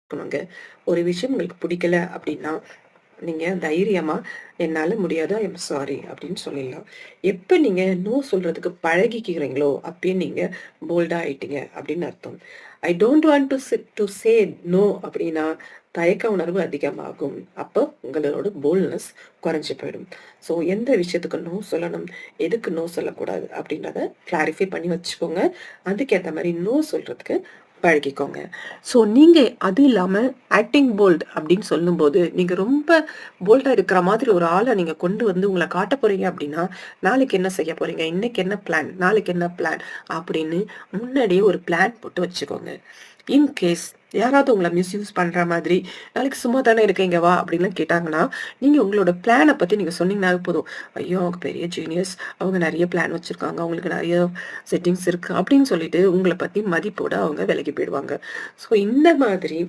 இருக்கணுங்க. ஒரு விஷயம் உங்களுக்கு பிடிக்கல அப்படின்னா, நீங்க தைரியமா, "என்னால முடியாது. ஐ எம் சாரி" அப்படின்னு சொல்லிடலாம். எப்ப நீங்க நோ சொல்றதுக்கு பழகிக்கிறீங்களோ, அப்பயே நீங்க போல்டா ஆயிட்டீங்க அப்படின்னு அர்த்தம். I don't want to say no அப்படின்னா, தயக்க உணர்வு அதிகமாகும். அப்போ உங்களோட போல்ட்னஸ் குறைஞ்சு போயிடும். ஸோ எந்த விஷயத்துக்கு நோ சொல்லணும், எதுக்கு நோ சொல்லக்கூடாது அப்படின்றத கிளாரிஃபை பண்ணி வச்சுக்கோங்க. அதுக்கேத்த மாரி நோ சொல்றதுக்கு பழகிக்கோங்க. ஸோ நீங்க அது இல்லாம ஆக்டிங் போல்ட் அப்படின்னு சொல்லும்போது, நீங்க ரொம்ப போல்டா இருக்கிற மாதிரி ஒரு ஆள நீங்க கொண்டு வந்து உங்கள காட்டப் போறீங்க அப்படின்னா, நாளைக்கு என்ன செய்ய போறீங்க? இன்னைக்கு என்ன பிளான்? நாளைக்கு என்ன பிளான்? அப்படின்னு முன்னாடியே ஒரு பிளான் போட்டு வச்சுக்கோங்க. இன் கேஸ் யாராவது உங்கள மிஸ்யூஸ் பண்ற மாதிரி, "நாளைக்கு சும்மா தானே இருக்கீங்க வா" அப்படின்லாம் கேட்டாங்கன்னா, நீங்க உங்களோட பிளான பத்தி நீங்க சொன்னீங்கனாவே போதும். "ஐயோ! அவங்க பெரிய ஜீனியஸ். அவங்க நெறைய பிளான் வச்சிருக்காங்க. அவங்களுக்கு நெறைய செட்டிங்ஸ் இருக்கு" அப்படின்னு சொல்லிட்டு உங்கள பத்தி மதிப்போட அவங்க விலகி போயிடுவாங்க. ஸோ இந்த மாதிரி